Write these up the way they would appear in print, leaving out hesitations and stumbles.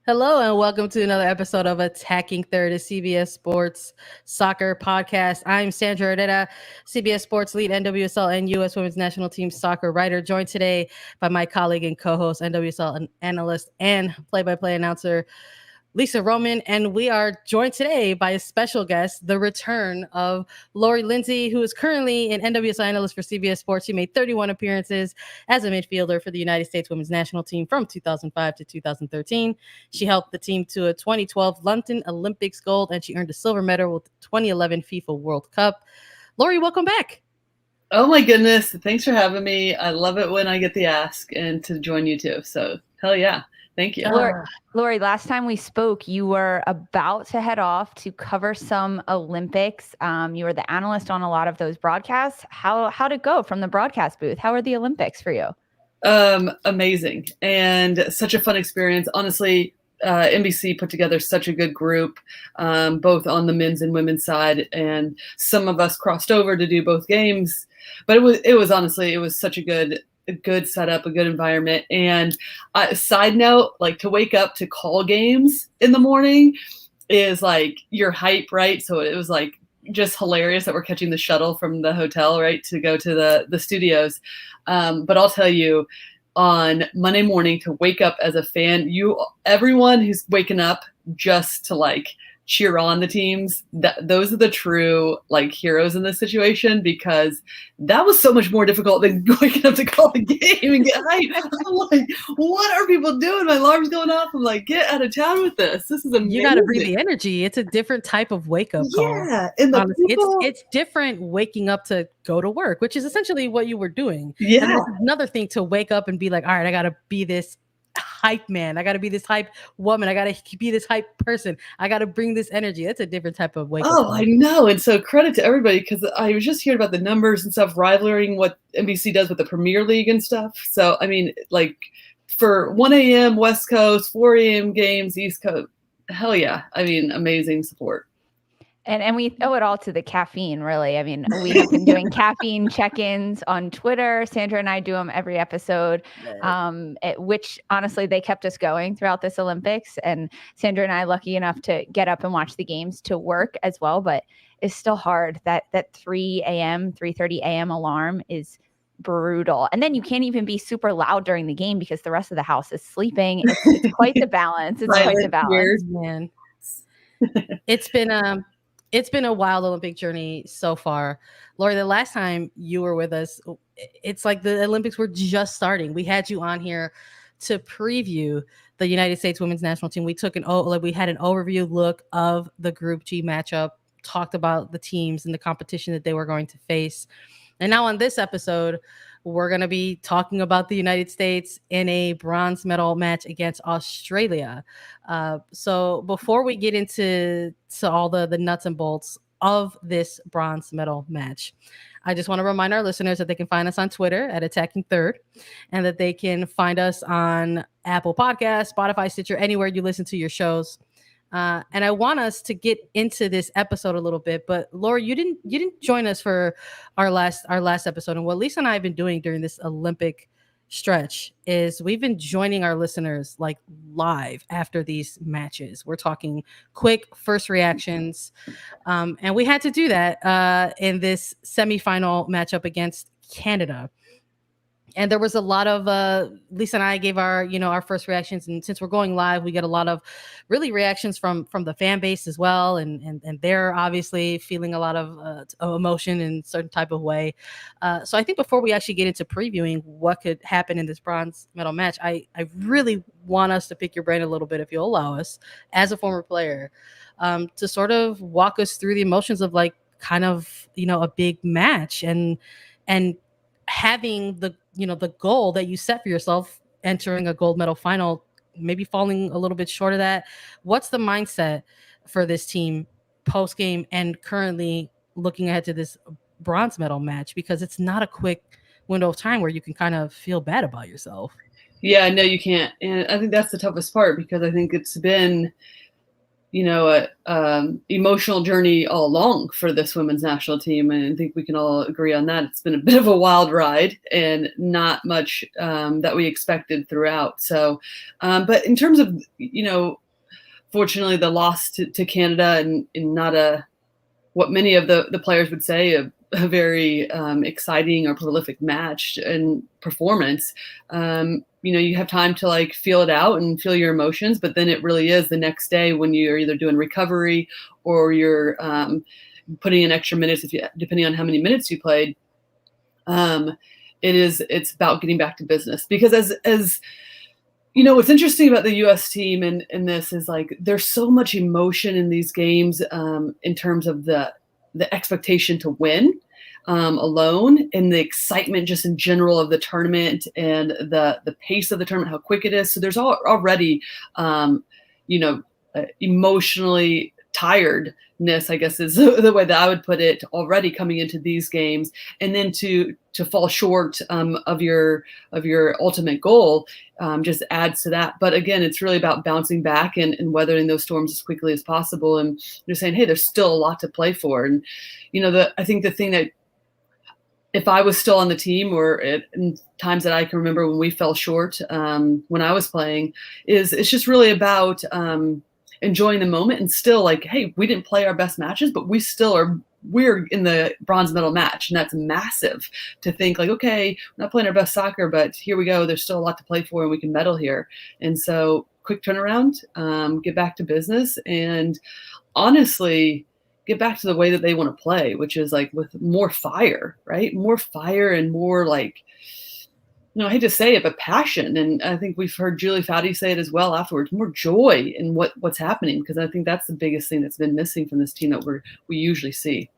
Hello and welcome to another episode of Attacking Third, a CBS Sports soccer podcast. I'm Sandra Herrera, CBS Sports lead NWSL and US Women's National Team soccer writer, joined today by my colleague and co-host, NWSL analyst and play-by-play announcer, Lisa Roman, and we are joined today by a special guest, the return of Lori Lindsey, who is currently an NWSL analyst for CBS Sports. She made 31 appearances as a midfielder for the United States Women's National Team from 2005 to 2013. She helped the team to a 2012 London Olympics gold, and she earned a silver medal with the 2011 FIFA World Cup. Lori, welcome back. Oh my goodness. Thanks for having me. I love it when I get the ask and to join you too. So hell yeah. Thank you. Lori, last time we spoke, you were about to head off to cover some Olympics. You were the analyst on a lot of those broadcasts. How'd it go from the broadcast booth? How are the Olympics for you? Amazing. And such a fun experience. Honestly, NBC put together such a good group, both on the men's and women's side. And some of us crossed over to do both games. But it was such a good setup, a good environment. And side note, like to wake up to call games in the morning is like your hype, right? So it was like just hilarious that we're catching the shuttle from the hotel, right, to go to the studios. But I'll tell you, on Monday morning to wake up as a fan, everyone who's waking up just to like cheer on the teams, those are the true like heroes in this situation, because that was so much more difficult than waking up to call the game and get hyped. I'm like, what are people doing? My alarm's going off. I'm like, get out of town with this. This is amazing. You got to breathe the energy. It's a different type of wake up call. Yeah, and it's different waking up to go to work, which is essentially what you were doing. Yeah, and another thing to wake up and be like, all right, I got to be this hype man, I got to be this hype woman, I got to be this hype person, I got to bring this energy. That's a different type of wake up. I know. And so credit to everybody, because I was just hearing about the numbers and stuff, rivaling what NBC does with the Premier League and stuff. So I mean, like for 1 a.m. West Coast, 4 a.m. games East Coast, hell yeah. I mean, amazing support. And we owe it all to the caffeine, really. I mean, we have been doing caffeine check-ins on Twitter. Sandra and I do them every episode, which honestly, they kept us going throughout this Olympics. And Sandra and I, lucky enough to get up and watch the games to work as well. But it's still hard. That 3 a.m., 3:30 a.m. alarm is brutal. And then you can't even be super loud during the game because the rest of the house is sleeping. It's quite the balance. It's quite the balance, man. It's been a wild Olympic journey so far. Lori, the last time you were with us, it's like the Olympics were just starting. We had you on here to preview the United States Women's National Team. We had an overview look of the Group G matchup, talked about the teams and the competition that they were going to face. And now on this episode, we're going to be talking about the United States in a bronze medal match against Australia. So before we get into all the nuts and bolts of this bronze medal match, I just want to remind our listeners that they can find us on Twitter at Attacking Third, and that they can find us on Apple Podcasts, Spotify, Stitcher, anywhere you listen to your shows. And I want us to get into this episode a little bit, but Lori, you didn't join us for our last episode. And what Lisa and I have been doing during this Olympic stretch is we've been joining our listeners like live after these matches. We're talking quick first reactions, and we had to do that in this semifinal matchup against Canada. And there was a lot of Lisa and I gave our first reactions, and since we're going live, we get a lot of really reactions from the fan base as well, and they're obviously feeling a lot of emotion in a certain type of way. So I think before we actually get into previewing what could happen in this bronze medal match, I really want us to pick your brain a little bit, if you'll allow us, as a former player, to sort of walk us through the emotions of like kind of a big match and having the goal that you set for yourself, entering a gold medal final, maybe falling a little bit short of that. What's the mindset for this team post game and currently looking ahead to this bronze medal match? Because it's not a quick window of time where you can kind of feel bad about yourself. Yeah, no, you can't. And I think that's the toughest part, because I think it's been, emotional journey all along for this women's national team. And I think we can all agree on that. It's been a bit of a wild ride and not much that we expected throughout. So, but in terms of, fortunately the loss to Canada and not what many of the players would say, a very exciting or prolific match and performance. You have time to like feel it out and feel your emotions, but then it really is the next day when you're either doing recovery or you're putting in extra minutes, depending on how many minutes you played. It's about getting back to business, because as what's interesting about the U.S. team and this is like there's so much emotion in these games in terms of the expectation to win alone, and the excitement just in general of the tournament and the pace of the tournament, how quick it is. So there's already emotionally tiredness, I guess is the way that I would put it, already coming into these games, and then to fall short of your ultimate goal just adds to that. But again, it's really about bouncing back and weathering those storms as quickly as possible, and just saying, hey, there's still a lot to play for. And I think the thing that, if I was still on the team, or in times that I can remember when we fell short when I was playing, it's just really about enjoying the moment and still like, hey, we didn't play our best matches, but we're in the bronze medal match. And that's massive to think like, okay, we're not playing our best soccer, but here we go. There's still a lot to play for and we can medal here. And so quick turnaround, get back to business, and honestly, get back to the way that they want to play, which is like with more fire, right? More fire and more like, I hate to say it, but passion. And I think we've heard Julie Foudy say it as well afterwards, more joy in what's happening, because I think that's the biggest thing that's been missing from this team that we usually see.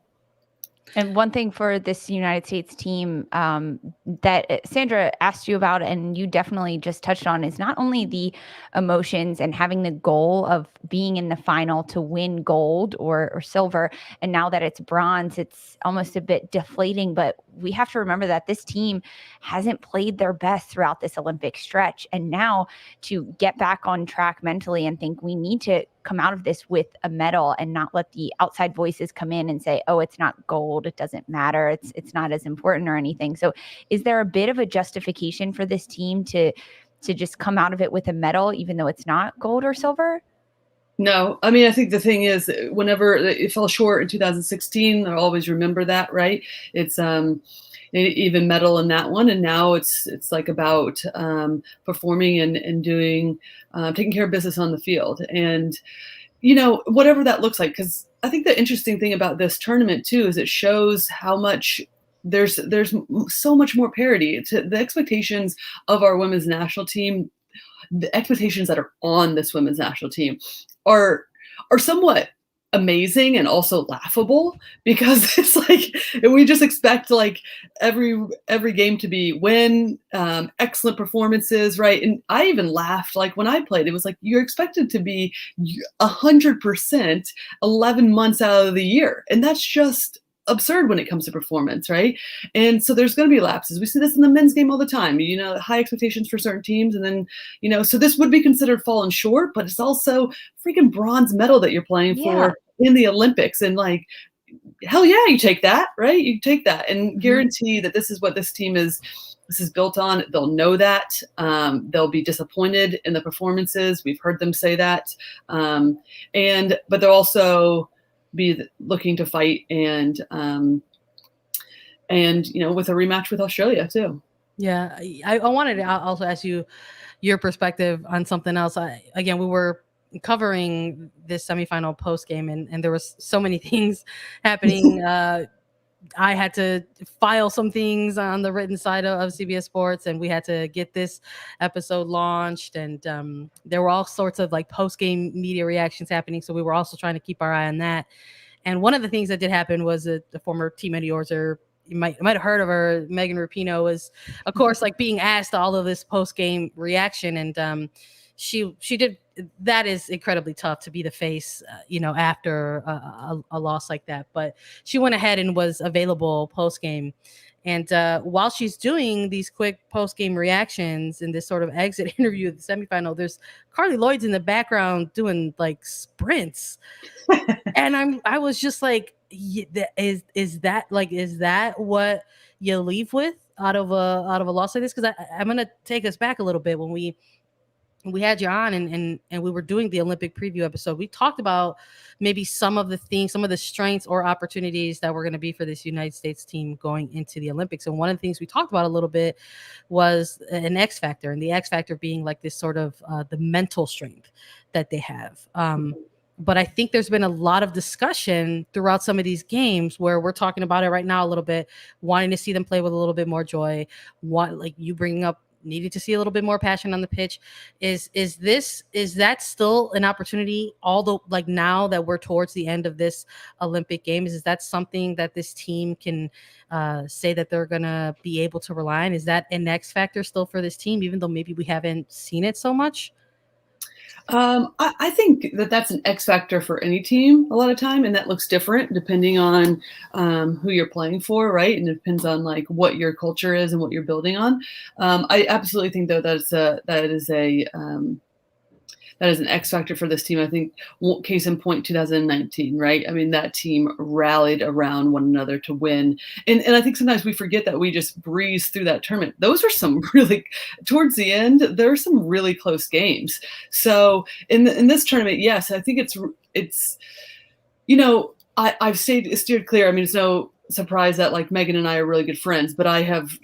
And one thing for this United States team that Sandra asked you about, and you definitely just touched on, is not only the emotions and having the goal of being in the final to win gold or silver. And now that it's bronze, it's almost a bit deflating. But we have to remember that this team hasn't played their best throughout this Olympic stretch. And now to get back on track mentally and think we need to come out of this with a medal and not let the outside voices come in and say, oh, it's not gold, it doesn't matter, it's not as important or anything. So is there a bit of a justification for this team to just come out of it with a medal, even though it's not gold or silver? No, I mean, I think the thing is, whenever it fell short in 2016, I'll always remember that, right? It's even medal in that one, and now it's like about performing and doing taking care of business on the field, and whatever that looks like. Because I think the interesting thing about this tournament too is it shows how much there's so much more parity to the expectations of our women's national team. The expectations that are on this women's national team are somewhat amazing and also laughable, because it's like we just expect like every game to be win, excellent performances, right? And I even laughed, like when I played, it was like you're expected to be 100% 11 months out of the year, and that's just absurd when it comes to performance, right? And so there's going to be lapses. We see this in the men's game all the time, high expectations for certain teams, and then so this would be considered falling short, but it's also freaking bronze medal that you're playing for in the Olympics, and like, hell yeah, you take that, right? You take that and guarantee that this is what this team is built on. They'll know that. They'll be disappointed in the performances. We've heard them say that, but they'll also be looking to fight and with a rematch with Australia too. Yeah, I wanted to also ask you your perspective on something else. Again, we were covering this semifinal post game, and there was so many things happening. I had to file some things on the written side of CBS Sports, and we had to get this episode launched, and there were all sorts of like post-game media reactions happening, so we were also trying to keep our eye on that. And one of the things that did happen was the former teammate of yours, or you might have heard of her, Megan Rapinoe, was, of course, like being asked all of this post-game reaction, and she did. That is incredibly tough to be the face, after a loss like that. But she went ahead and was available post game, And while she's doing these quick post-game reactions in this sort of exit interview at the semifinal, there's Carly Lloyd's in the background doing like sprints. And I was just like, is that what you leave with out of a loss like this? Because I'm gonna take us back a little bit. When we had you on and we were doing the Olympic preview episode, we talked about maybe some of the things, some of the strengths or opportunities that were going to be for this United States team going into the Olympics. And one of the things we talked about a little bit was an X factor, and the X factor being like this sort of the mental strength that they have. But I think there's been a lot of discussion throughout some of these games where we're talking about it right now a little bit, wanting to see them play with a little bit more joy. Like you bringing up needed to see a little bit more passion on the pitch. Is that still an opportunity? Although, like, now that we're towards the end of this Olympic Games, is that something that this team can say that they're gonna be able to rely on? Is that an X factor still for this team, even though maybe we haven't seen it so much? I think that's an X factor for any team a lot of time, and that looks different depending on who you're playing for, right? And it depends on like what your culture is and what you're building on. I absolutely think though that is an X factor for this team. I think case in point 2019, right? I mean, that team rallied around one another to win. And I think sometimes we forget that we just breeze through that tournament. Those are some really, towards the end, there are some really close games. So in this tournament, yes, I think it's I've steered clear. I mean, it's no surprise that like Megan and I are really good friends, but I have,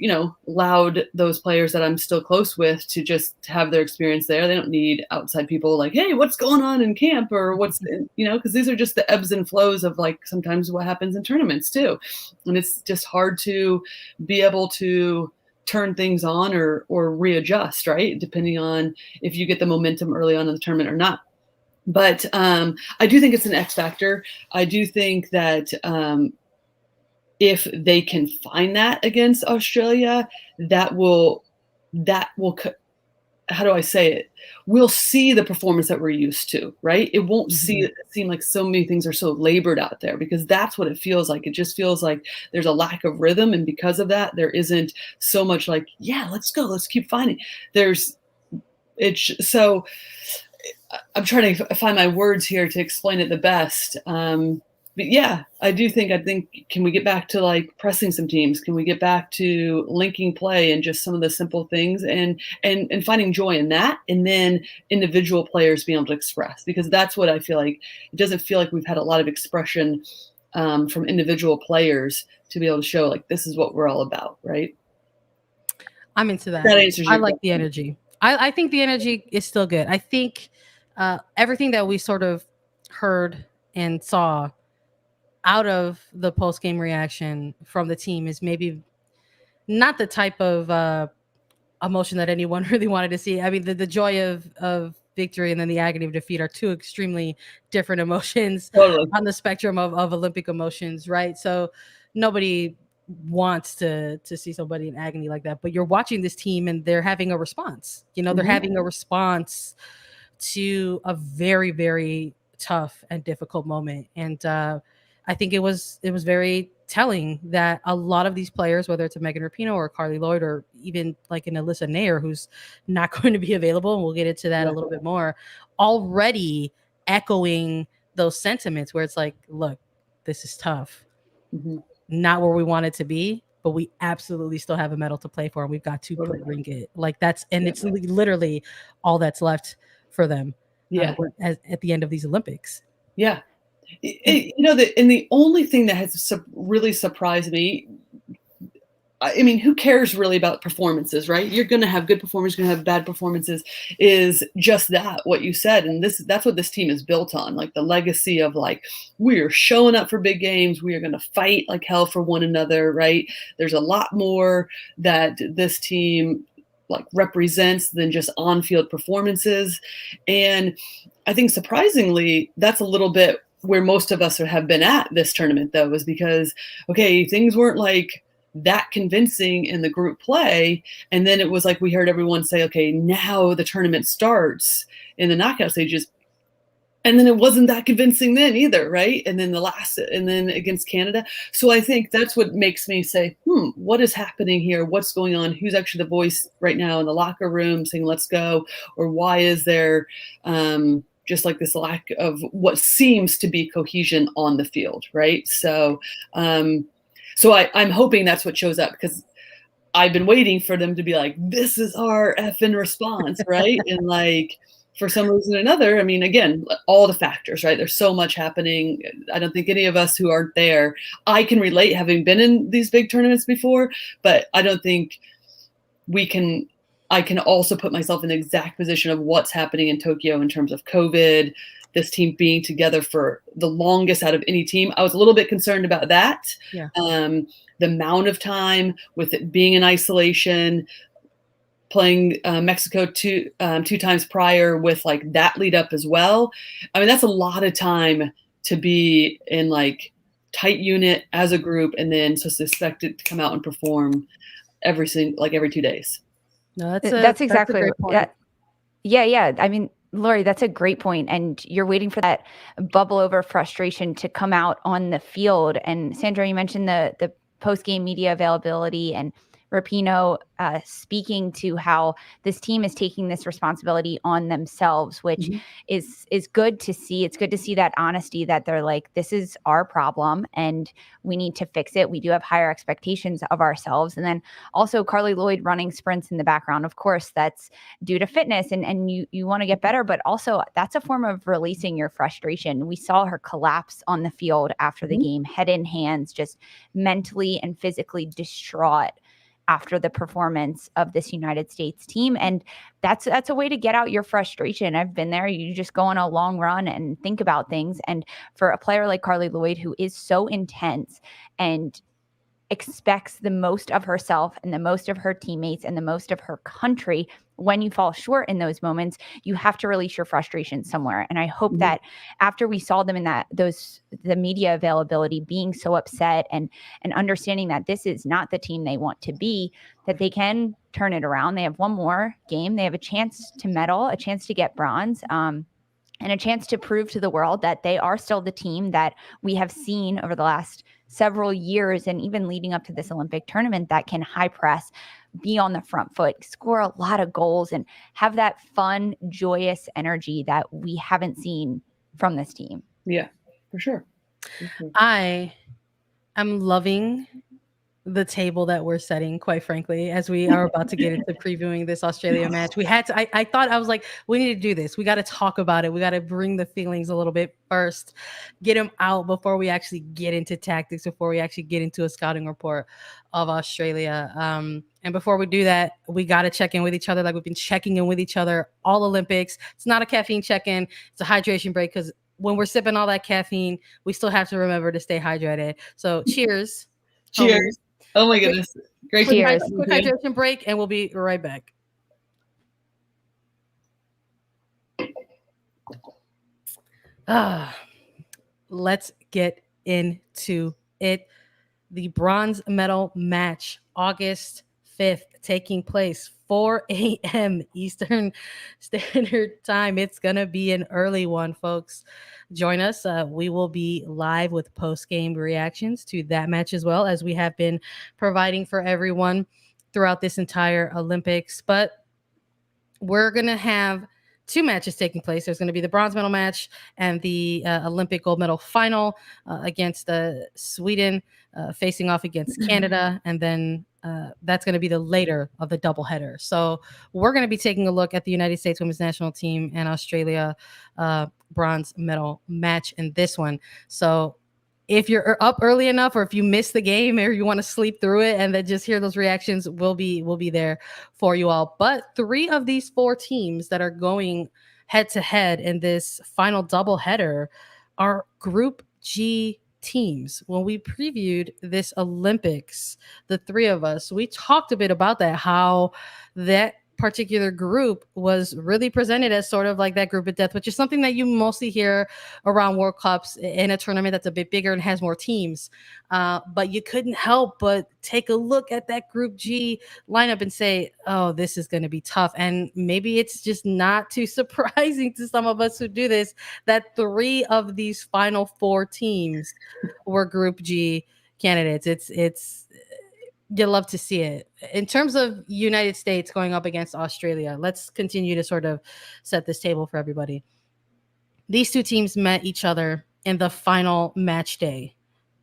allowed those players that I'm still close with to just have their experience there. They don't need outside people like, hey, what's going on in camp or what's, because these are just the ebbs and flows of like sometimes what happens in tournaments too. And it's just hard to be able to turn things on or readjust, right? Depending on if you get the momentum early on in the tournament or not. But I do think it's an X factor. I do think that if they can find that against Australia, that will, how do I say it? We'll see the performance that we're used to, right? It won't seem like so many things are so labored out there, because that's what it feels like. It just feels like there's a lack of rhythm. And because of that, there isn't so much like, yeah, let's go, let's keep finding. So I'm trying to find my words here to explain it the best. But yeah, I think, can we get back to like pressing some teams? Can we get back to linking play and just some of the simple things and finding joy in that? And then individual players being able to express, because that's what I feel like. It doesn't feel like we've had a lot of expression from individual players to be able to show like, this is what we're all about. Right. I'm into that. That answers I like the energy. I think the energy is still good. I think everything that we sort of heard and saw out of the post-game reaction from the team is maybe not the type of emotion that anyone really wanted to see. I mean, the joy of victory and then the agony of defeat are two extremely different emotions on the spectrum of Olympic emotions, right? So nobody wants to see somebody in agony like that, but you're watching this team and they're having a response. They're having a response to a very, very tough and difficult moment. And I think it was very telling that a lot of these players, whether it's a Megan Rapinoe or Carly Lloyd or even like an Alyssa Nair, who's not going to be available, and we'll get into that a little bit more, already echoing those sentiments where it's like, look, this is tough. Not where we want it to be, but we absolutely still have a medal to play for, and we've got to bring it. Like it's literally all that's left for them at the end of these Olympics. Yeah. The only thing that has really surprised me, I mean, who cares really about performances, right? You're going to have good performances, you're going to have bad performances, is just that, what you said. And that's what this team is built on, like the legacy of like, we're showing up for big games. We are going to fight like hell for one another, right? There's a lot more that this team like represents than just on-field performances. And I think surprisingly, that's a little bit where most of us have been at this tournament, though, is because, okay, things weren't like that convincing in the group play. And then it was like we heard everyone say, okay, now the tournament starts in the knockout stages. And then it wasn't that convincing then either, right? And then against Canada. So I think that's what makes me say, what is happening here? What's going on? Who's actually the voice right now in the locker room saying, let's go? Or why is there just like this lack of what seems to be cohesion on the field, right? So I'm hoping that's what shows up, because I've been waiting for them to be like, this is our effing response, right? And like, for some reason or another, I mean, again, all the factors, right? There's so much happening. I don't think any of us who aren't there, I can relate having been in these big tournaments before, but I don't think I can also put myself in the exact position of what's happening in Tokyo in terms of COVID, this team being together for the longest out of any team. I was a little bit concerned about that. Yeah. The amount of time with it being in isolation, playing Mexico two times prior with like that lead up as well. I mean, that's a lot of time to be in like tight unit as a group, and then so expected to come out and perform every 2 days. No, that's exactly a great point. Yeah. I mean, Lori, that's a great point. And you're waiting for that bubble over frustration to come out on the field. And Sandra, you mentioned the post-game media availability, and Rapinoe speaking to how this team is taking this responsibility on themselves, which is good to see. It's good to see that honesty, that they're like, this is our problem and we need to fix it. We do have higher expectations of ourselves. And then also Carly Lloyd running sprints in the background. Of course, that's due to fitness and you want to get better, but also that's a form of releasing your frustration. We saw her collapse on the field after the game, head in hands, just mentally and physically distraught after the performance of this United States team. And that's a way to get out your frustration. I've been there. You just go on a long run and think about things. And for a player like Carly Lloyd, who is so intense and expects the most of herself and the most of her teammates and the most of her country, when you fall short in those moments, you have to release your frustration somewhere. And I hope that after we saw them in the media availability being so upset and understanding that this is not the team they want to be, that they can turn it around. They have one more game. They have a chance to medal, a chance to get bronze, and a chance to prove to the world that they are still the team that we have seen over the last several years and even leading up to this Olympic tournament, that can high press, be on the front foot, score a lot of goals, and have that fun, joyous energy that we haven't seen from this team. Yeah, for sure. I am loving the table that we're setting, quite frankly, as we are about to get into previewing this Australia match. We had to, I was like, we need to do this. We got to talk about it. We got to bring the feelings a little bit first, get them out before we actually get into tactics, before we actually get into a scouting report of Australia. And before we do that, we got to check in with each other like we've been checking in with each other all Olympics. It's not a caffeine check-in. It's a hydration break, because when we're sipping all that caffeine, we still have to remember to stay hydrated. So cheers. Cheers. Oh my goodness. Great. Cheers. Quick hydration break, and we'll be right back. Let's get into it. The bronze medal match, August 5th, taking place 4 a.m. Eastern Standard Time. It's going to be an early one, folks. Join us. We will be live with post-game reactions to that match, as well as we have been providing for everyone throughout this entire Olympics. But we're going to have two matches taking place. There's going to be the bronze medal match and the Olympic gold medal final against Sweden, facing off against Canada. And then that's going to be the later of the doubleheader. So we're going to be taking a look at the United States women's national team and Australia bronze medal match in this one. So if you're up early enough, or if you miss the game, or you want to sleep through it and then just hear those reactions, we'll be there for you all. But 3 of these 4 teams that are going head to head in this final doubleheader are Group G teams. When we previewed this Olympics, the 3 of us, we talked a bit about that, how that particular group was really presented as sort of like that group of death, which is something that you mostly hear around World Cups in a tournament that's a bit bigger and has more teams. But you couldn't help but take a look at that Group G lineup and say, oh, this is going to be tough. And maybe it's just not too surprising to some of us who do this that 3 of these final 4 teams were Group G candidates. It's you love to see it. In terms of United States going up against Australia, let's continue to sort of set this table for everybody. These 2 teams met each other in the final match day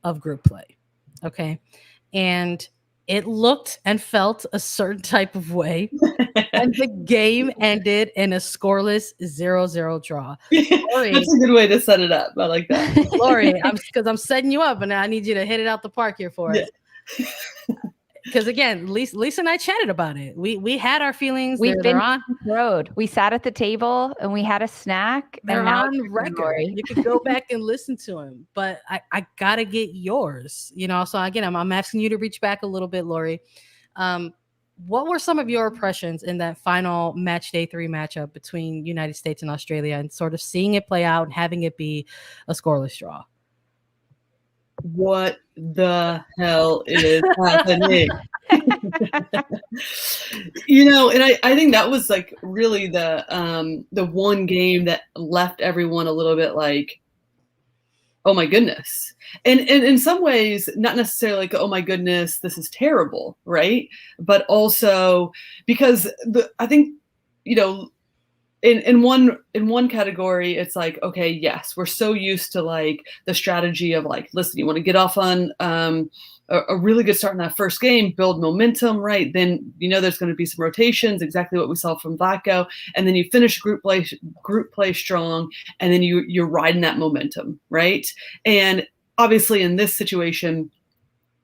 of group play. Okay. And it looked and felt a certain type of way. And the game ended in a scoreless 0-0 draw. Lori, that's a good way to set it up. I like that. Lori, because I'm setting you up and I need you to hit it out the park here for us. Because again, Lisa and I chatted about it. We had our feelings. We've been on the road. We sat at the table and we had a snack. They're on record. You can go back and listen to them. But I gotta get yours. So again, I'm asking you to reach back a little bit, Lori. What were some of your impressions in that final match day 3 matchup between United States and Australia, and sort of seeing it play out and having it be a scoreless draw? What the hell is happening? And I think that was like really the one game that left everyone a little bit like, oh my goodness. And in some ways, not necessarily like, oh my goodness, this is terrible, right? But also because I think, in one category, it's like, okay, yes, we're so used to like the strategy of like, listen, you want to get off on a really good start in that first game, build momentum, right? Then there's going to be some rotations, exactly what we saw from Vlatko, and then you finish group play strong, and then you're riding that momentum, right? And obviously, in this situation,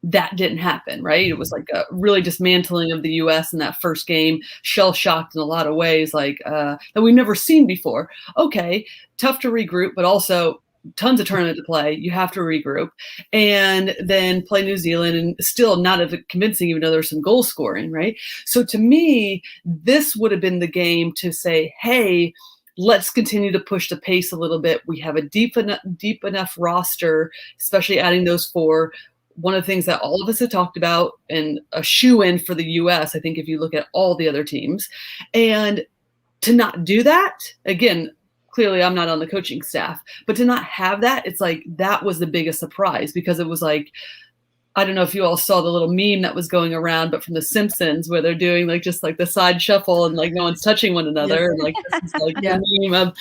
that didn't happen, right? It was like a really dismantling of the U.S. in that first game, shell-shocked in a lot of ways, like that we've never seen before. Okay, tough to regroup, but also tons of tournament to play. You have to regroup and then play New Zealand, and still not as convincing, even though there's some goal scoring, right? So to me, this would have been the game to say, hey, let's continue to push the pace a little bit. We have a deep enough roster, especially adding those 4. One of the things that all of us have talked about, and a shoe-in for the U.S., I think, if you look at all the other teams, and to not do that, again, clearly I'm not on the coaching staff, but to not have that, it's like that was the biggest surprise, because it was like, I don't know if you all saw the little meme that was going around, but from The Simpsons, where they're doing like just like the side shuffle and like no one's touching one another. Yeah. And like this is like the meme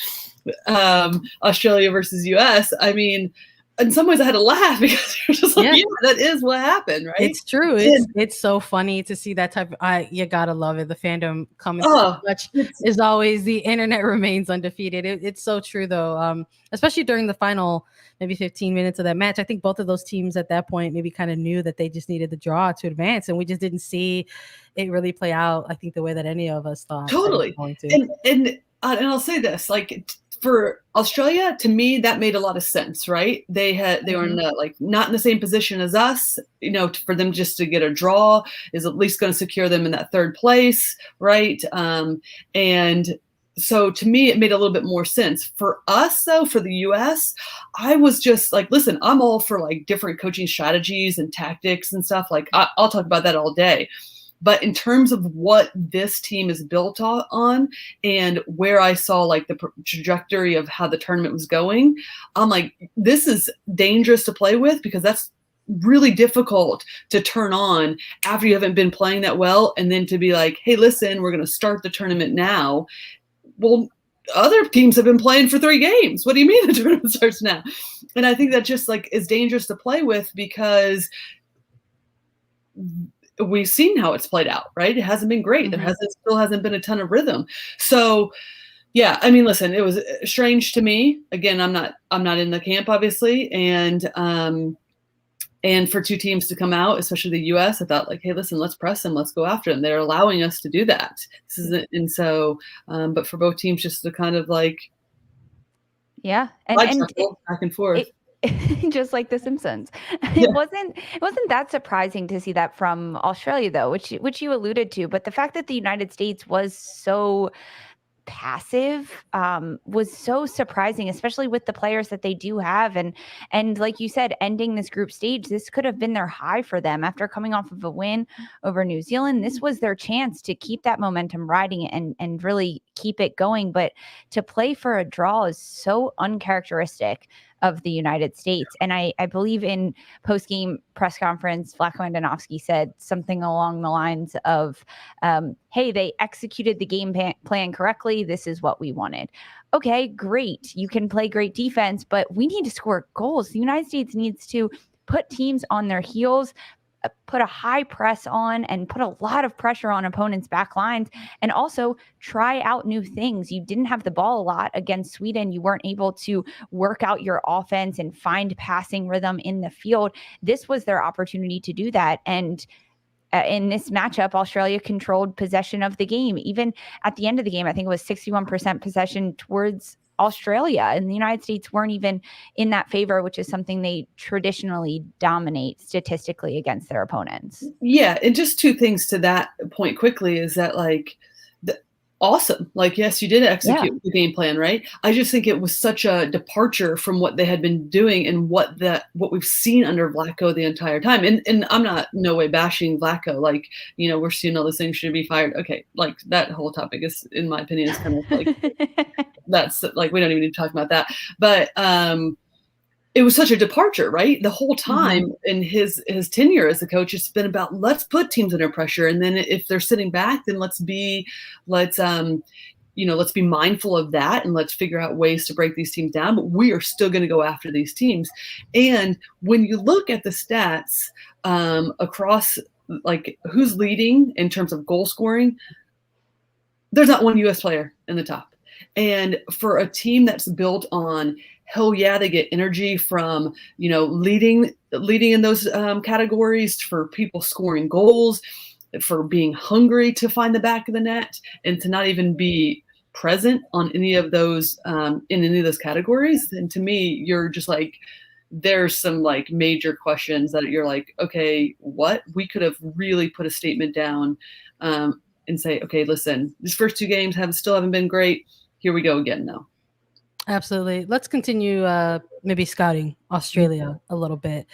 of Australia versus US. I mean, in some ways I had to laugh because you're just like, yeah, that is what happened, right? It's true. It's so funny to see that type of, you gotta love it. The fandom coming so much is always, the internet remains undefeated. It's so true though. Especially during the final maybe 15 minutes of that match. I think both of those teams at that point maybe kind of knew that they just needed the draw to advance, and we just didn't see it really play out, I think, the way that any of us thought. Totally. And I'll say this, like, for Australia, to me, that made a lot of sense, right? They were in not in the same position as us, for them just to get a draw is at least going to secure them in that 3rd place, right? And so to me, it made a little bit more sense. For us, though, for the U.S., I was just like, listen, I'm all for like different coaching strategies and tactics and stuff. Like I'll talk about that all day. But in terms of what this team is built on and where I saw like the trajectory of how the tournament was going, I'm like, this is dangerous to play with, because that's really difficult to turn on after you haven't been playing that well. And then to be like, hey, listen, we're going to start the tournament now. Well, other teams have been playing for 3 games. What do you mean the tournament starts now? And I think that just like is dangerous to play with, because we've seen how it's played out, right? It hasn't been great. Mm-hmm. There still hasn't been a ton of rhythm. So yeah, I mean, listen, it was strange to me. Again, I'm not in the camp, obviously. And for 2 teams to come out, especially the US, I thought like, hey, listen, let's press them. Let's go after them. They're allowing us to do that. This is it. And so, but for both teams just to kind of like, yeah. And back and forth. just like The Simpsons. Yeah. It wasn't that surprising to see that from Australia, though, which you alluded to. But the fact that the United States was so passive was so surprising, especially with the players that they do have. And like you said, ending this group stage, this could have been their high for them after coming off of a win over New Zealand. This was their chance to keep that momentum riding and really keep it going. But to play for a draw is so uncharacteristic of the United States. And I believe in post-game press conference, Vlatko Andonovski said something along the lines of, hey, they executed the game plan correctly. This is what we wanted. Okay, great. You can play great defense, but we need to score goals. The United States needs to put teams on their heels, put a high press on, and put a lot of pressure on opponents' back lines, and also try out new things. You didn't have the ball a lot against Sweden. You weren't able to work out your offense and find passing rhythm in the field. This was their opportunity to do that. And in this matchup, Australia controlled possession of the game. Even at the end of the game, I think it was 61% possession towards Australia, and the United States weren't even in that favor, which is something they traditionally dominate statistically against their opponents. Yeah. And just two things to that point quickly is that awesome. Yes, you did execute the game plan, right? I just think it was such a departure from what they had been doing and what we've seen under Vlatko the entire time. And I'm not no way bashing Vlatko. We're seeing all those things should be fired. Okay. That whole topic is, in my opinion, is kind of that's we don't even need to talk about that. But it was such a departure, right? The whole time in his tenure as a coach, it's been about, let's put teams under pressure. And then if they're sitting back, then let's be mindful of that, and let's figure out ways to break these teams down. But we are still going to go after these teams. And when you look at the stats across who's leading in terms of goal scoring, there's not one U.S. player in the top. And for a team that's built on, hell yeah, they get energy from, leading in those categories, for people scoring goals, for being hungry to find the back of the net, and to not even be present on any of those in any of those categories. And to me, you're just there's some major questions that you're okay, what? We could have really put a statement down and say, okay, listen, these first two games still haven't been great. Here we go again now. Absolutely. Let's continue maybe scouting Australia a little bit.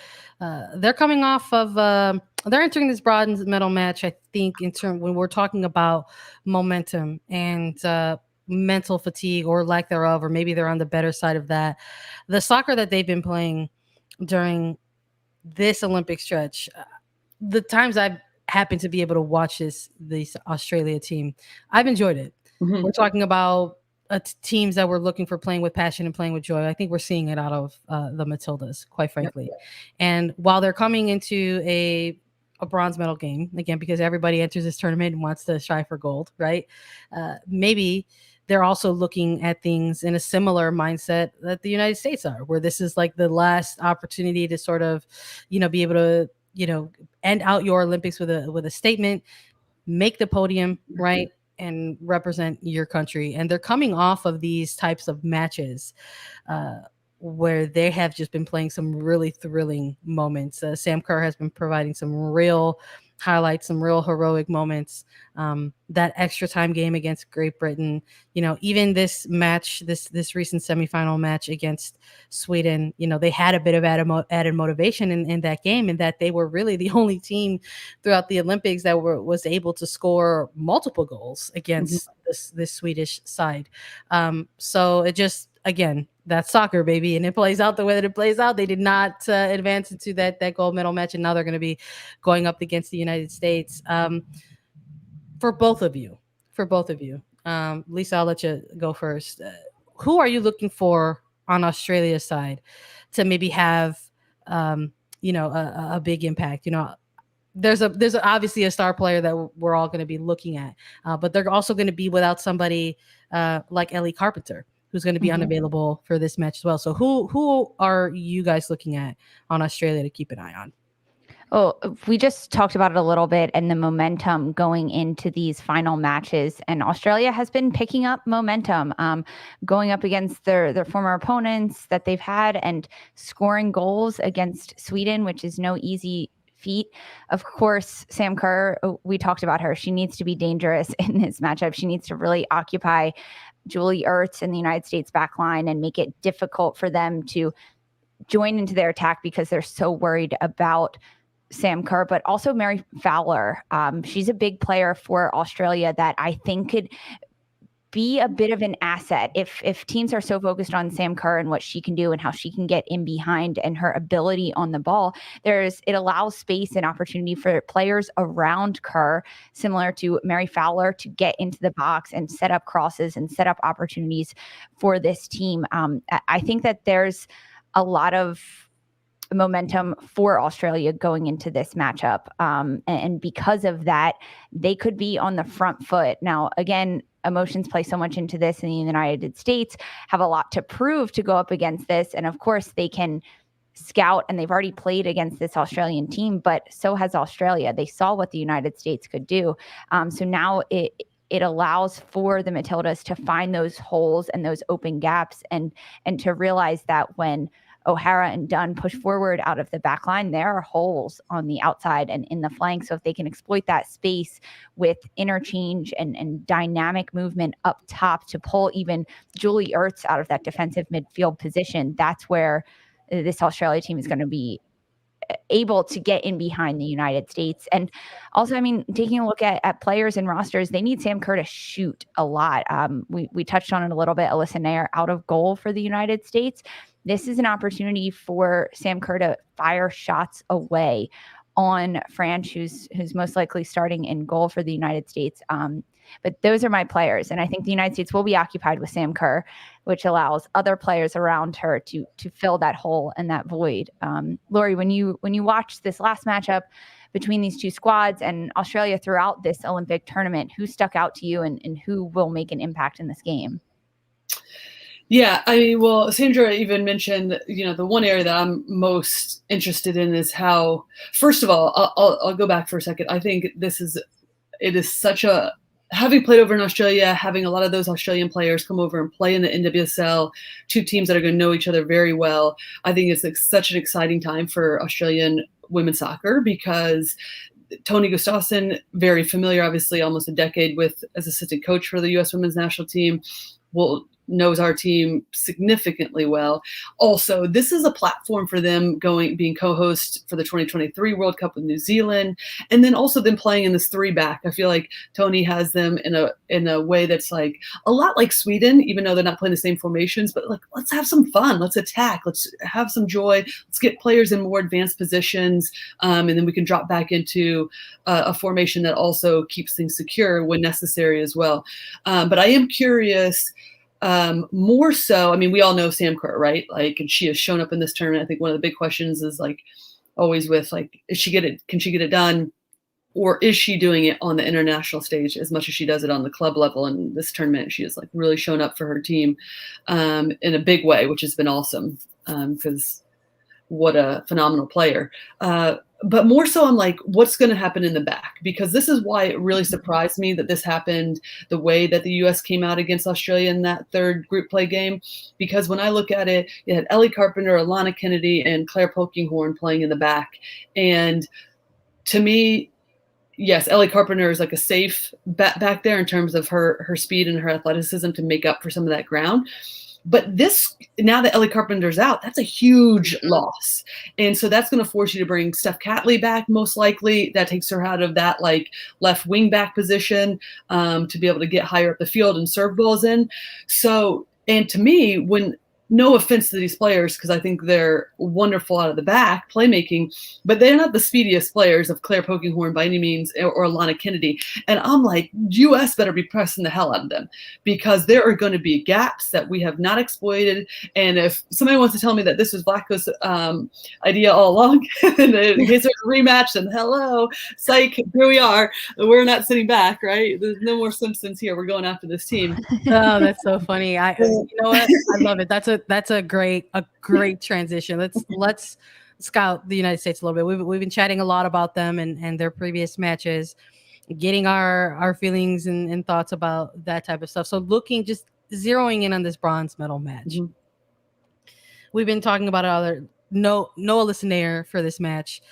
They're coming off of they're entering this bronze medal match, I think, when we're talking about momentum and mental fatigue or lack thereof, or maybe they're on the better side of that. The soccer that they've been playing during this Olympic stretch, the times I've happened to be able to watch this Australia team, I've enjoyed it. We're talking about teams that were looking for playing with passion and playing with joy. I think we're seeing it out of the Matildas, quite frankly. Yep. And while they're coming into a bronze medal game, again, because everybody enters this tournament and wants to strive for gold, right? Maybe they're also looking at things in a similar mindset that the United States are, where this is the last opportunity to sort of, be able to, end out your Olympics with a statement, make the podium, right? And represent your country. And they're coming off of these types of matches where they have just been playing some really thrilling moments. Sam Kerr has been providing some real highlights, some real heroic moments. That extra time game against Great Britain, even this match, this recent semifinal match against Sweden, they had a bit of added motivation in that game, and that they were really the only team throughout the Olympics that was able to score multiple goals against this Swedish side. So it just, again, that's soccer, baby, and it plays out the way that it plays out. They did not advance into that gold medal match, and now they're going to be going up against the United States. For both of you, Lisa, I'll let you go first. Who are you looking for on Australia's side to maybe have, a big impact? There's obviously a star player that we're all going to be looking at, but they're also going to be without somebody like Ellie Carpenter, who's going to be unavailable for this match as well. So who are you guys looking at on Australia to keep an eye on? Well, we just talked about it a little bit and the momentum going into these final matches. And Australia has been picking up momentum, going up against their former opponents that they've had and scoring goals against Sweden, which is no easy feat. Of course, Sam Kerr, we talked about her. She needs to be dangerous in this matchup. She needs to really occupy Julie Ertz in the United States back line and make it difficult for them to join into their attack because they're so worried about Sam Kerr, but also Mary Fowler. She's a big player for Australia that I think could be a bit of an asset if teams are so focused on Sam Kerr and what she can do and how she can get in behind and her ability on the ball. It allows space and opportunity for players around Kerr, similar to Mary Fowler, to get into the box and set up crosses and set up opportunities for this team. I think that there's a lot of momentum for Australia going into this matchup. And because of that, they could be on the front foot. Now, again, emotions play so much into this in the United States, have a lot to prove to go up against this. And of course, they can scout, and they've already played against this Australian team, but so has Australia. They saw what the United States could do. So now it allows for the Matildas to find those holes and those open gaps and to realize that when Herrera and Dunn push forward out of the back line, there are holes on the outside and in the flank. So if they can exploit that space with interchange and dynamic movement up top to pull even Julie Ertz out of that defensive midfield position, that's where this Australia team is going to be able to get in behind the United States. And also, I mean, taking a look at players and rosters, they need Sam Kerr to shoot a lot. We touched on it a little bit. Alyssa Nair out of goal for the United States. This is an opportunity for Sam Kerr to fire shots away on French, who's most likely starting in goal for the United States. But those are my players. And I think the United States will be occupied with Sam Kerr, which allows other players around her to fill that hole and that void. Lori, when you watch this last matchup between these two squads and Australia throughout this Olympic tournament, who stuck out to you and who will make an impact in this game? Yeah, I mean, well, Sandra even mentioned, the one area that I'm most interested in is how, first of all, I'll go back for a second. I think it is such a, having played over in Australia, having a lot of those Australian players come over and play in the NWSL, two teams that are going to know each other very well. I think it's such an exciting time for Australian women's soccer because Tony Gustafsson, very familiar, obviously almost a decade as assistant coach for the U.S. women's national team, knows our team significantly well. Also, this is a platform for them being co-host for the 2023 World Cup with New Zealand, and then also them playing in this 3-back. I feel like Tony has them in a way that's like a lot like Sweden, even though they're not playing the same formations, but like, let's have some fun, let's attack, let's have some joy, let's get players in more advanced positions, and then we can drop back into a formation that also keeps things secure when necessary as well. But I am curious, more so, I mean, we all know Sam Kerr, right? Like, and she has shown up in this tournament. I think one of the big questions is like always with like, can she get it done? Or is she doing it on the international stage as much as she does it on the club level? And this tournament, she has like really shown up for her team in a big way, which has been awesome because what a phenomenal player. But more so, I'm like, what's going to happen in the back? Because this is why it really surprised me that this happened the way that the U.S. came out against Australia in that third group play game. Because when I look at it, you had Ellie Carpenter, Alana Kennedy, and Claire Polkinghorne playing in the back. And to me, yes, Ellie Carpenter is like a safe bet back there in terms of her speed and her athleticism to make up for some of that ground. But now that Ellie Carpenter's out, that's a huge loss. And so that's going to force you to bring Steph Catley back, most likely. That takes her out of that like left wing back position to be able to get higher up the field and serve balls in. So, and to me, no offense to these players, because I think they're wonderful out of the back playmaking, but they're not the speediest players of Claire Polkinghorne by any means, or Alana Kennedy. And I'm like, U.S. better be pressing the hell out of them, because there are going to be gaps that we have not exploited. And if somebody wants to tell me that this was Vlatko's idea all along, in case there's a rematch, then hello, psych, here we are. We're not sitting back, right? There's no more Simpsons here. We're going after this team. Oh, that's so funny. You know what? I love it. That's a great transition. Let's scout the United States a little bit. We've been chatting a lot about them and their previous matches, getting our feelings and thoughts about that type of stuff. So just zeroing in on this bronze medal match. Mm-hmm. We've been talking about Noah Listener for this match.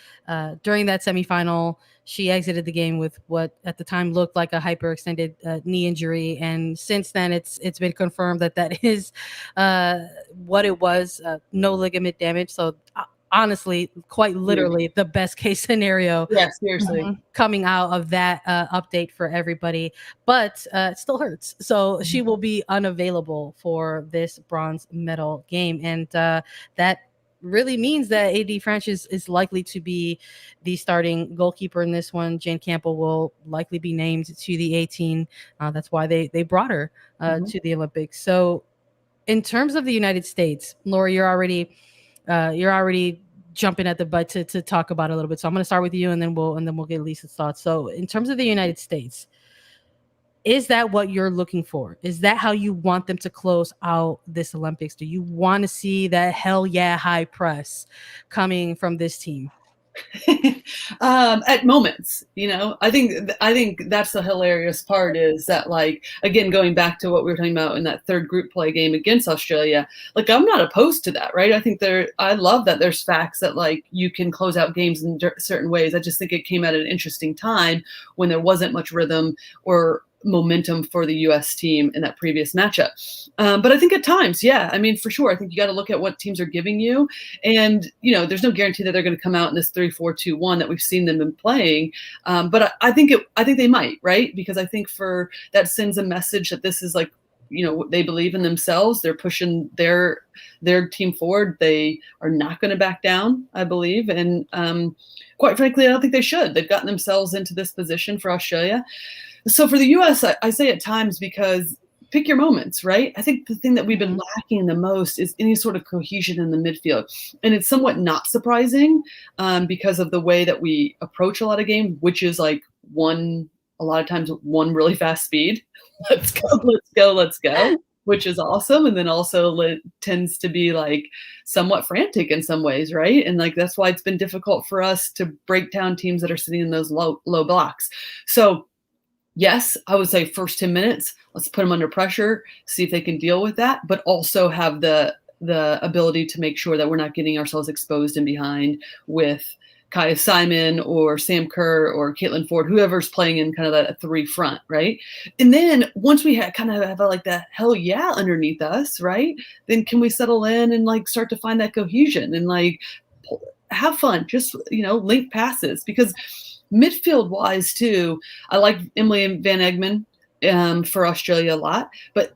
During that semifinal, she exited the game with what at the time looked like a hyperextended knee injury, and since then it's been confirmed that is what it was, no ligament damage. So honestly, quite literally the best case scenario. Yeah, seriously. Coming out of that update for everybody, but it still hurts. So she will be unavailable for this bronze medal game, and that really means that AD French is likely to be the starting goalkeeper in this one. Jane Campbell will likely be named to the 18. That's why they brought her to the Olympics. So in terms of the United States, Lori, you're already jumping at the butt to talk about it a little bit. So I'm going to start with you, and then we'll get Lisa's thoughts. So in terms of the United States, is that what you're looking for? Is that how you want them to close out this Olympics? Do you want to see that hell yeah high press coming from this team? At moments, I think that's the hilarious part, is that, like, again, going back to what we were talking about in that third group play game against Australia, like, I'm not opposed to that, right? I love that there's facts that, like, you can close out games in certain ways. I just think it came at an interesting time when there wasn't much rhythm or momentum for the U.S. team in that previous matchup. But I think at times, yeah, I mean, for sure, I think you got to look at what teams are giving you. And, there's no guarantee that they're going to come out in this 3-4-2-1 that we've seen them in playing. But I think they might, right? Because I think that sends a message that this is like, they believe in themselves. They're pushing their team forward. They are not going to back down, I believe. And quite frankly, I don't think they should. They've gotten themselves into this position for Australia. So for the U.S., I say at times, because pick your moments, right? I think the thing that we've been lacking the most is any sort of cohesion in the midfield. And it's somewhat not surprising because of the way that we approach a lot of games, which is like a lot of times one really fast speed. Let's go, which is awesome. And then also it tends to be like somewhat frantic in some ways, right? And like that's why it's been difficult for us to break down teams that are sitting in those low blocks. So yes, I would say first 10 minutes, let's put them under pressure, see if they can deal with that, but also have the ability to make sure that we're not getting ourselves exposed in behind with Kaya Simon or Sam Kerr or Caitlin Ford, whoever's playing in kind of that 3 front, right? And then once we have like that hell yeah underneath us, right? Then can we settle in and like start to find that cohesion and like have fun, just, link passes, because midfield wise too, I like Emily Van Egmond for Australia a lot, but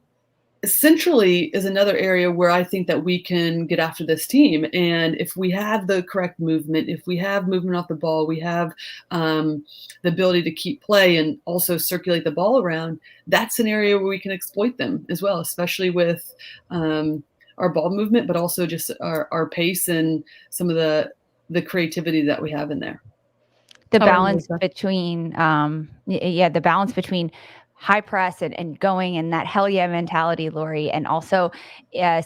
centrally is another area where I think that we can get after this team. And if we have the correct movement, if we have movement off the ball, we have the ability to keep play and also circulate the ball around, that's an area where we can exploit them as well, especially with our ball movement, but also just our pace and some of the creativity that we have in there. The balance between, the balance between high press and going and that hell yeah mentality, Lori, and also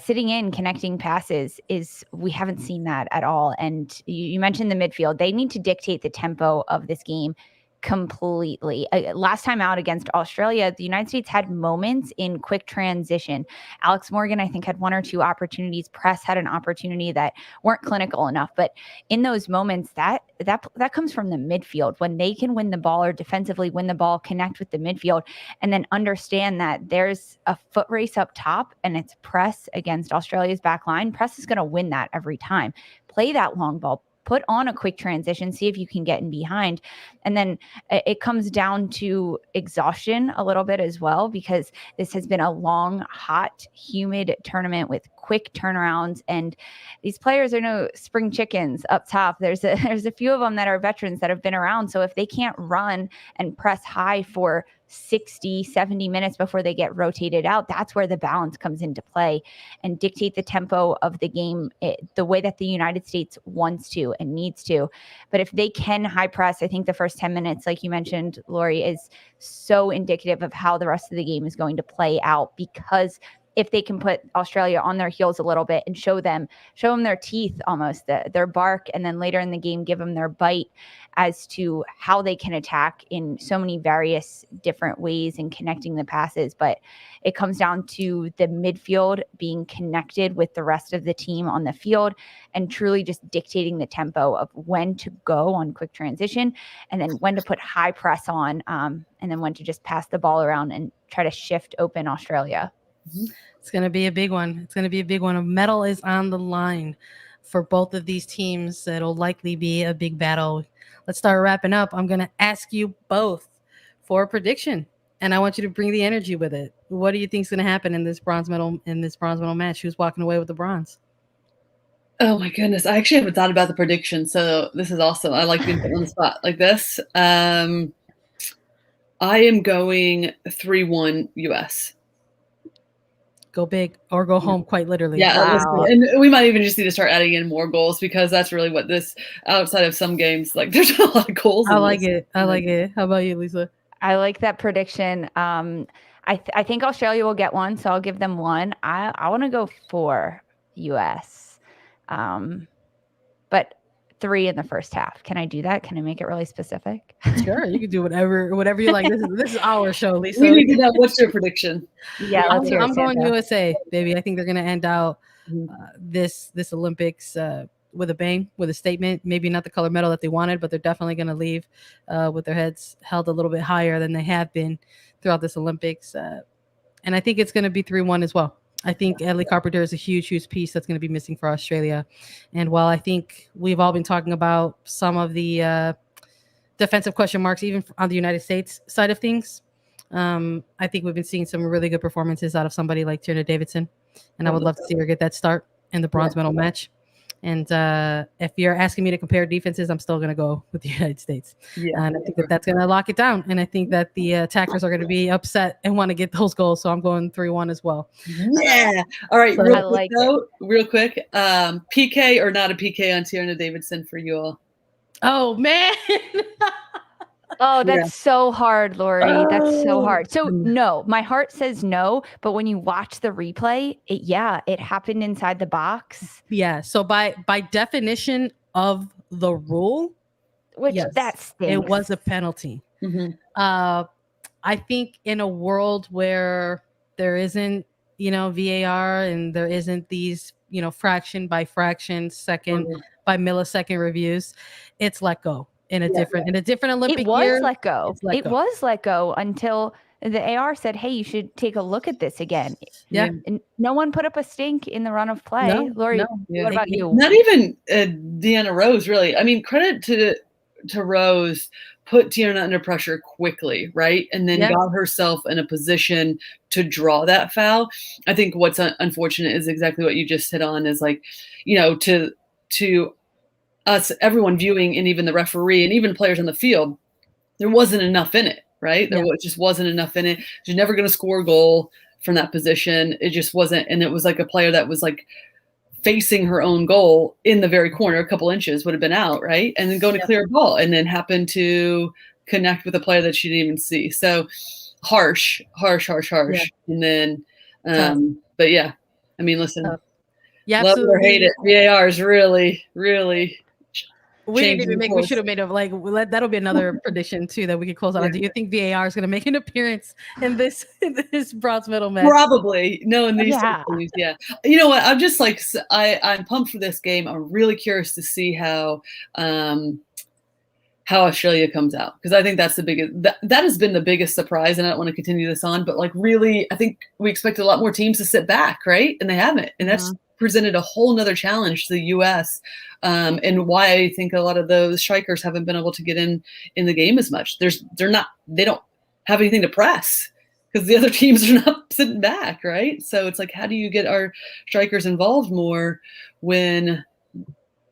sitting in, connecting passes we haven't seen that at all. And you mentioned the midfield. They need to dictate the tempo of this game completely. Last time out against Australia, the United States had moments in quick transition. Alex Morgan, I think, had 1 or 2 opportunities. Press had an opportunity that weren't clinical enough. But in those moments, that comes from the midfield, when they can win the ball or defensively win the ball, connect with the midfield, and then understand that there's a foot race up top and it's press against Australia's back line. Press is going to win that every time. Play that long ball. Put on a quick transition, see if you can get in behind. And then it comes down to exhaustion a little bit as well, because this has been a long, hot, humid tournament with quick turnarounds. And these players are no spring chickens up top. There's a few of them that are veterans that have been around. So if they can't run and press high for 60, 70 minutes before they get rotated out, that's where the balance comes into play and dictate the tempo of the game the way that the United States wants to and needs to. But if they can high press, I think the first 10 minutes, like you mentioned, Lori, is so indicative of how the rest of the game is going to play out, because if they can put Australia on their heels a little bit and show them their teeth, almost their bark, and then later in the game give them their bite as to how they can attack in so many various different ways and connecting the passes. But it comes down to the midfield being connected with the rest of the team on the field and truly just dictating the tempo of when to go on quick transition and then when to put high press on, and then when to just pass the ball around and try to shift open Australia. It's going to be a big one. It's going to be a big one. A medal is on the line for both of these teams. It'll likely be a big battle. Let's start wrapping up. I'm going to ask you both for a prediction, and I want you to bring the energy with it. What do you think is going to happen in this bronze medal match? Who's walking away with the bronze? Oh my goodness. I actually haven't thought about the prediction. So this is awesome. I like being put on the spot like this. I am going 3-1 US. Go big or go home, quite literally. Yeah. Wow. And we might even just need to start adding in more goals, because that's really what this, outside of some games, like there's a lot of goals. I like it. How about you, Lisa? I like that prediction. I think Australia will get one, so I'll give them one. I want to go 4 US, but 3 in the first half. Can I do that? Can I make it really specific? Sure, you can do whatever you like. This is our show, Lisa. We need to know what's your prediction. Yeah, I'm going USA, baby. I think they're going to end out this Olympics with a bang, with a statement. Maybe not the color medal that they wanted, but they're definitely going to leave with their heads held a little bit higher than they have been throughout this Olympics. And I think it's going to be 3-1 as well. I think Ellie Carpenter is a huge piece that's going to be missing for Australia. And while I think we've all been talking about some of the defensive question marks, even on the United States side of things, I think we've been seeing some really good performances out of somebody like Tierna Davidson. And I would love to see her get that start in the bronze medal match. And if you're asking me to compare defenses, I'm still going to go with the United States. Yeah. And I think that's going to lock it down. And I think that the attackers are going to be upset and want to get those goals. So I'm going 3-1 as well. Yeah. All right. So Real quick. PK or not a PK on Tierna Davidson for you all? Oh, man. Oh, that's so hard, Lori. That's so hard. So no, my heart says no, but when you watch the replay, it happened inside the box. Yeah. So by definition of the rule, which that stinks. It was a penalty. Mm-hmm. I think in a world where there isn't, VAR and there isn't these, fraction by fraction, second by millisecond reviews, it's let go. In a different Olympic year. It was let go until the AR said, hey, you should take a look at this again. Yeah. And no one put up a stink in the run of play. No, Lori, what about you? Not even Deanna Rose, really. I mean, credit to Rose, put Tierna under pressure quickly, right? And then got herself in a position to draw that foul. I think what's unfortunate is exactly what you just hit on, is like, to us, everyone viewing, and even the referee and even players on the field, there wasn't enough in it, right? There just wasn't enough in it. She's never going to score a goal from that position. It just wasn't. And it was like a player that was like facing her own goal in the very corner, a couple inches would have been out, right? And then going to clear a ball and then happened to connect with a player that she didn't even see. So harsh. Yeah. And then, but yeah, I mean, listen, love it or hate it, VAR is really, really. We didn't even make. We should have made that'll be another prediction too that we could close on. Do you think VAR is going to make an appearance in this bronze medal match? Probably. No, in these things, yeah. You know what? I'm just like I'm pumped for this game. I'm really curious to see how Australia comes out, because I think that's the biggest. That has been the biggest surprise, and I don't want to continue this on, but like really, I think we expected a lot more teams to sit back, right? And they haven't, and that's presented a whole nother challenge to the U.S. And why I think a lot of those strikers haven't been able to get in the game as much. They don't have anything to press because the other teams are not sitting back, right? So it's like, how do you get our strikers involved more when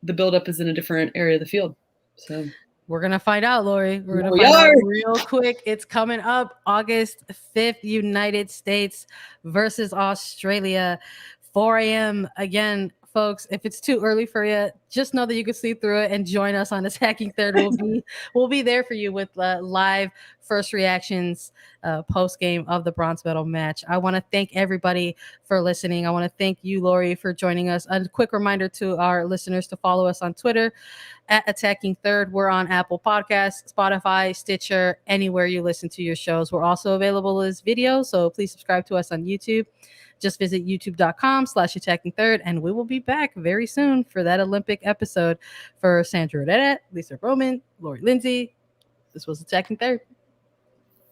the buildup is in a different area of the field? So we're going to find out, Lori. We're going to find out real quick. It's coming up August 5th, United States versus Australia. 4 a.m. again folks, if it's too early for you, just know that you can sleep through it and join us on Attacking Third. We'll be there for you with live first reactions post game of the bronze medal match. I want to thank everybody for listening. I want to thank you, Lori, for joining us. A quick reminder to our listeners to follow us on Twitter at Attacking Third. We're on Apple Podcasts, Spotify, Stitcher, anywhere you listen to your shows. We're also available as video, so please subscribe to us on YouTube. Just visit youtube.com/Attacking Third, and we will be back very soon for that Olympic episode. For Sandra Herrera, Lisa Roman, Lori Lindsey, this was Attacking Third.